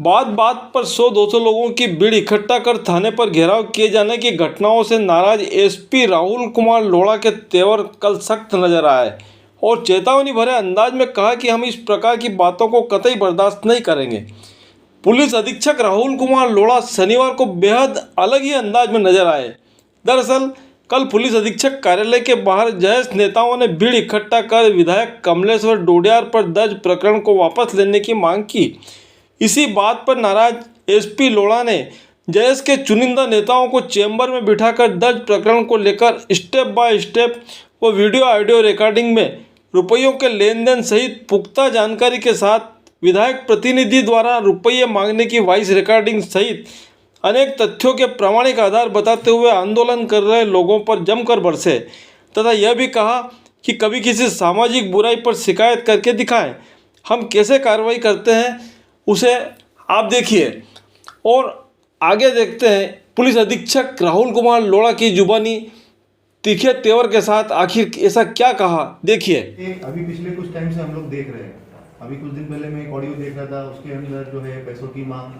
बात बात पर 100-200 लोगों की भीड़ इकट्ठा कर थाने पर घेराव किए जाने की घटनाओं से नाराज एसपी राहुल कुमार लोढ़ा के तेवर कल सख्त नजर आए और चेतावनी भरे अंदाज में कहा कि हम इस प्रकार की बातों को कतई बर्दाश्त नहीं करेंगे। पुलिस अधीक्षक राहुल कुमार लोढ़ा शनिवार को बेहद अलग ही अंदाज में नजर आए। दरअसल कल पुलिस अधीक्षक कार्यालय के बाहर जयेश नेताओं ने भीड़ इकट्ठा कर विधायक कमलेश्वर डोडियार पर दर्ज प्रकरण को वापस लेने की मांग की। इसी बात पर नाराज एसपी लोढ़ा ने जयेश के चुनिंदा नेताओं को चैम्बर में बिठाकर दर्ज प्रकरण को लेकर स्टेप बाय स्टेप व वीडियो ऑडियो रिकॉर्डिंग में रुपयों के लेन देन सहित पुख्ता जानकारी के साथ विधायक प्रतिनिधि द्वारा रुपये मांगने की वॉइस रिकॉर्डिंग सहित अनेक तथ्यों के प्रामाणिक आधार बताते हुए आंदोलन कर रहे लोगों पर जमकर बरसे तथा यह भी कहा कि कभी किसी सामाजिक बुराई पर शिकायत करके दिखाएं, हम कैसे कार्रवाई करते हैं उसे आप देखिए। और आगे देखते हैं पुलिस अधीक्षक राहुल कुमार लोढ़ा की जुबानी तीखे तेवर के साथ आखिर ऐसा क्या कहा, देखिए। अभी पिछले कुछ टाइम से हम लोग देख रहे हैं, अभी कुछ दिन पहले मैं एक ऑडियो देख रहा था, उसके अंदर जो है पैसों की मांग,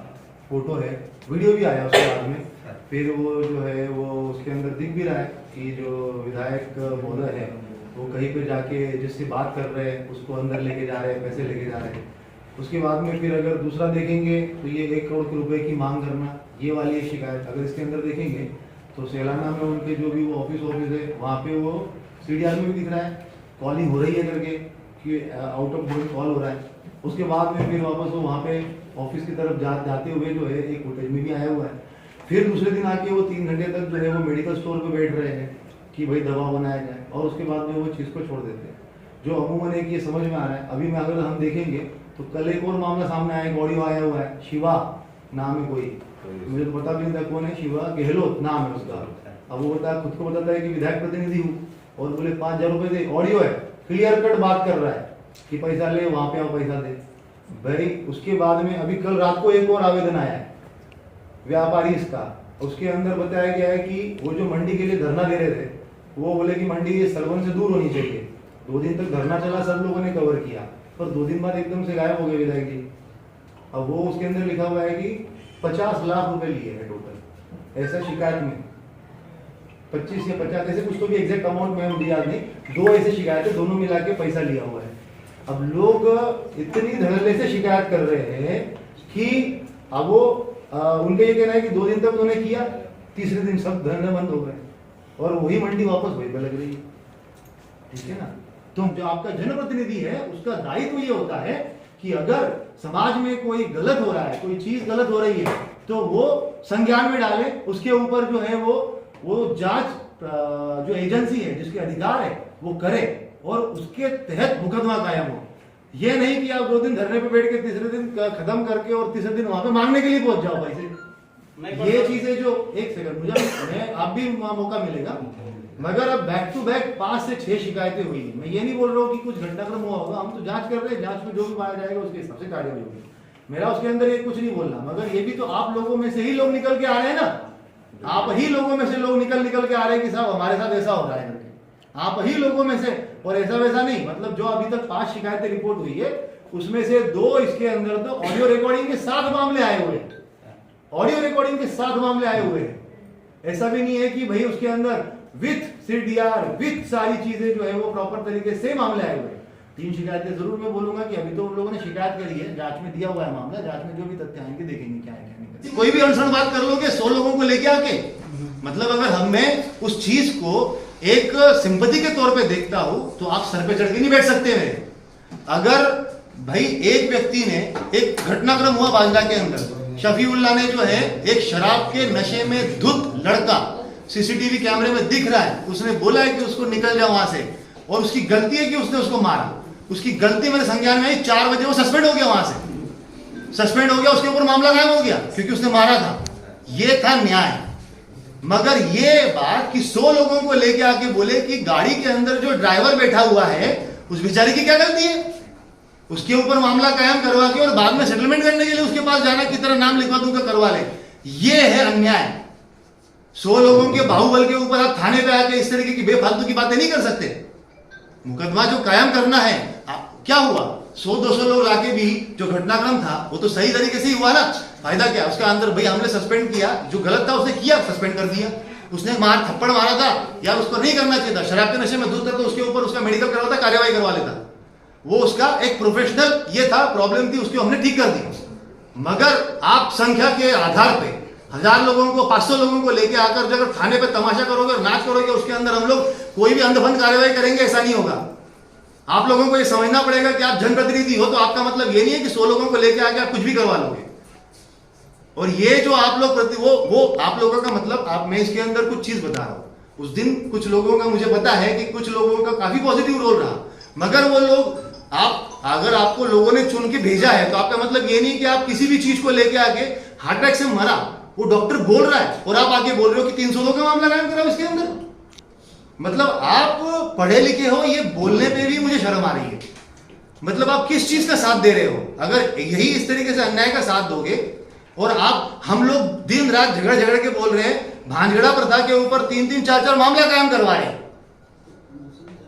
फोटो है, वीडियो भी आया उसके बाद में। फिर वो जो है वो उसके अंदर दिख भी रहा है कि जो विधायक महोदय है वो कहीं पे जाके जिससे बात कर रहे हैं उसको अंदर लेके जा रहे हैं, पैसे लेके जा रहे हैं। उसके बाद में फिर अगर दूसरा देखेंगे तो ये 1 करोड़ रुपए की मांग करना, ये वाली शिकायत अगर इसके अंदर देखेंगे तो सेलाना में उनके जो भी वो ऑफिस है वहाँ पे वो सीडीआर में भी दिख रहा है, कॉलिंग हो रही है करके कि आउट ऑफ बोर्ड कॉल हो रहा है। उसके बाद में फिर वापस वो वहाँ पे ऑफिस की तरफ जाते हुए जो है एक फुटेज में भी आया हुआ है। फिर दूसरे दिन आके वो 3 घंटे तक जो है वो मेडिकल स्टोर पे बैठ रहे हैं कि भाई दवा बनाया जाए, और उसके बाद में वो चीज़ को छोड़ देते हैं। जो अमूमन एक ये समझ में आ रहा है। अभी में अगर हम देखेंगे तो कल एक और मामला सामने आया, एक ऑडियो आया हुआ है, शिवा नाम है कोई, मुझे तो पता भी नहीं था कौन है, शिवा गहलोत नाम है उसका। अब वो खुद को बताता है कि विधायक प्रतिनिधि हूँ और बोले 5000 रुपए दे, ऑडियो है, क्लियर कट बात कर रहा है कि पैसा ले, वहां पे आओ पैसा दे भाई। उसके बाद में अभी कल रात को एक और आवेदन आया है व्यापारी इसका, उसके अंदर बताया गया है कि वो जो मंडी के लिए धरना दे रहे थे वो बोले कि मंडी ये सलवन से दूर होनी चाहिए। 2 दिन तक धरना चला, सब लोगों ने कवर किया, पर 2 दिन बाद एकदम से गायब हो गए विधायक जी। अब वो उसके अंदर लिखा हुआ है कि 50 लाख रुपए लिए है टोटल, ऐसा शिकायत में 25 या 50 ऐसे कुछ तो भी एग्जैक्ट अमाउंट में मुझे याद नहीं, 2 ऐसे शिकायतें दोनों मिला के पैसा लिया हुआ है। अब लोग इतनी धड़ल्ले से शिकायत कर रहे हैं कि अब वो उनका ये कहना है कि 2 दिन तक उन्होंने किया, तीसरे दिन सब धंधे बंद हो गए और वही मंडी वापस वही पे लग रही है। ठीक है ना? तो जो आपका जनप्रतिनिधि है उसका दायित्व ये होता है कि अगर समाज में कोई गलत हो रहा है, कोई चीज गलत हो रही है तो वो संज्ञान में डाले, उसके ऊपर जो है वो जांच जो एजेंसी है जिसके अधिकार है वो करे और उसके तहत मुकदमा कायम हो। ये नहीं कि आप 2 दिन धरने पे बैठ के तीसरे दिन खत्म करके और तीसरे दिन वहां पे मांगने के लिए पहुंच जाओ पैसे। ये चीजें जो, एक सेकंड मुझे आप भी मौका मिलेगा, मगर अब बैक टू बैक 5 से 6 शिकायतें हुई। मैं ये नहीं बोल रहा हूँ कि कुछ घटनाक्रम हुआ होगा, हम तो जांच कर रहे हैं, जांच में जो भी पाया जाएगा उसके हिसाब से कार्रवाई होगी। मेरा उसके अंदर ये कुछ नहीं बोलना, मगर ये भी तो आप लोगों में से ही लोग निकल के आ रहे हैं ना, आप ही लोगों में से लोग निकल के आ रहे हैं कि साहब हमारे साथ ऐसा हो रहा है करके, आप ही लोगों में से। और ऐसा वैसा नहीं, मतलब जो अभी तक 5 शिकायतें रिपोर्ट हुई है उसमें से 2 इसके अंदर तो ऑडियो रिकॉर्डिंग के 7 मामले आए हुए हैं, ऑडियो रिकॉर्डिंग के 7 मामले आए हुए हैं। ऐसा भी नहीं है कि भाई उसके अंदर विथ सीडीआर विथ सारी चीजें जो है वो प्रॉपर तरीके से मामले आए हुए हैं। 3 शिकायतें जरूर मैं बोलूंगा कि अभी तो उन लोगों ने शिकायत करी है, जांच में दिया हुआ है मामला, जांच में जो भी तथ्य आएंगे देखेंगे क्या है क्या नहीं। कोई भी अनशन बात कर लोगे 100 लोगों को लेके आके, मतलब अगर हमें उस चीज को एक सिंपैथी के तौर पे देखता हूं तो आप सर पे चढ़ के नहीं बैठ सकते मेरे। अगर भाई एक व्यक्ति ने, एक घटनाक्रम हुआ बांदा के अंदर, शफीउल्लाह ने जो है एक शराब के नशे में धुत लड़का सीसीटीवी कैमरे में दिख रहा है, उसने बोला है कि उसको निकल जाओ वहां से, और उसकी गलती है कि उसने उसको मारा, उसकी गलती मेरे संज्ञान में आई। 4 बजे वो सस्पेंड हो गया, वहां से सस्पेंड हो गया, उसके ऊपर मामला कायम हो गया क्योंकि उसने मारा था। ये था न्याय। मगर ये बात कि 100 लोगों को लेके आके बोले कि गाड़ी के अंदर जो ड्राइवर बैठा हुआ है उस बेचारे की क्या गलती है, उसके ऊपर मामला कायम करवा के और बाद में सेटलमेंट करने के लिए उसके पास जाना की तरह नाम लिखवा दूंगा करवा ले, ये है अन्याय। 100 लोगों के बाहुबल के ऊपर आप थाने पे आके इस तरीके की बेफालतू की बातें नहीं कर सकते। मुकदमा जो कायम करना है, क्या हुआ, 100-200 लोग लाके भी जो घटनाक्रम था वो तो सही तरीके से ही हुआ ना। फायदा क्या उसका अंदर, भाई हमने सस्पेंड किया, जो गलत था उसने किया, सस्पेंड कर दिया। उसने थप्पड़ मारा था यार, उसको नहीं करना चाहिए था। शराब के नशे में धुत था तो उसके ऊपर उसका मेडिकल करवाता, कार्यवाही करवा लेता। वो उसका एक प्रोफेशनल ये था, प्रॉब्लम थी, उसको हमने ठीक कर दी। मगर आप संख्या के आधार पे 1000 लोगों को, 500 लोगों को लेके आकर जब थाने पे तमाशा करोगे और नाच करोगे, उसके अंदर हम लोग कोई भी अंधभंध कार्यवाही करेंगे, ऐसा नहीं होगा। आप लोगों को ये समझना पड़ेगा कि आप जनप्रतिनिधि हो तो आपका मतलब ये नहीं है कि 100 लोगों को लेके आके आप कुछ भी करवा लोगे। और ये जो आप लोग वो आप लोगों का मतलब, आप मैं इसके अंदर कुछ चीज बता रहा हूं। उस दिन कुछ लोगों का मुझे पता है कि कुछ लोगों का काफी पॉजिटिव रोल रहा, मगर वो लोग अगर आपको लोगों ने चुन के भेजा है तो आपका मतलब ये नहीं कि आप किसी भी चीज को लेके आके हार्ट अटैक से मरा, वो डॉक्टर बोल रहा है और आप आगे बोल रहे हो कि 302 का मामला कायम करा इसके अंदर। मतलब आप पढ़े लिखे हो, ये बोलने पे भी मुझे शर्म आ रही है। मतलब आप किस चीज का साथ दे रहे हो? अगर यही इस तरीके से अन्याय का साथ दोगे और हम लोग दिन रात झगड़ के बोल रहे हैं, भांजगड़ा प्रथा के ऊपर 3-3, 4-4 मामला कायम करवा रहे हैं,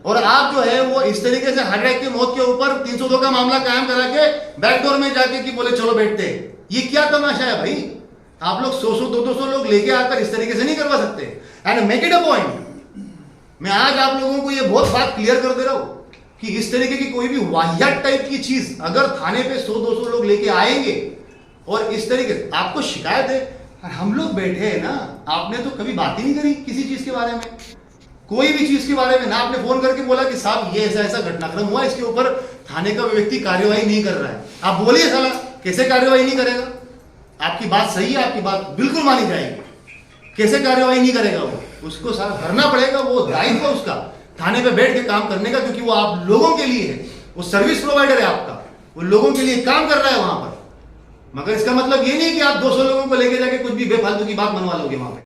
और आप जो है वो इस तरीके से हार्ट अटैक की मौत के ऊपर 302 का मामला कायम करा के बैकडोर में जाके कि बोले चलो बैठते हैं। ये क्या तमाशा है भाई? आप लोग 100-100, 200 लोग लेके आकर इस तरीके से नहीं करवा सकते। And make it a point, मैं आज आप लोगों को ये बहुत बात क्लियर कर दे रहा हूं कि इस तरीके की कोई भी वाहियात टाइप की चीज अगर थाने पे 100-200 लोग लेके आएंगे और इस तरीके से आपको शिकायत है, हम लोग बैठे हैं ना, आपने तो कभी बात ही नहीं करी किसी चीज के बारे में, कोई भी चीज के बारे में ना आपने फोन करके बोला कि साहब ये ऐसा ऐसा घटनाक्रम हुआ, इसके ऊपर थाने का व्यक्ति कार्यवाही नहीं कर रहा है। आप बोलिए साला कैसे कार्यवाही नहीं करेगा? आपकी बात सही है, आपकी बात बिल्कुल मानी जाएगी, कैसे कार्यवाही नहीं करेगा? वो उसको सारा भरना पड़ेगा, वो दायित्व है उसका थाने पे बैठ के काम करने का, क्योंकि वो आप लोगों के लिए है, वो सर्विस प्रोवाइडर है आपका, वो लोगों के लिए काम कर रहा है वहां पर। मगर इसका मतलब ये नहीं कि आप 200 लोगों को लेके जाके कुछ भी बेफालतू की बात मनवा लोगे वहां पे।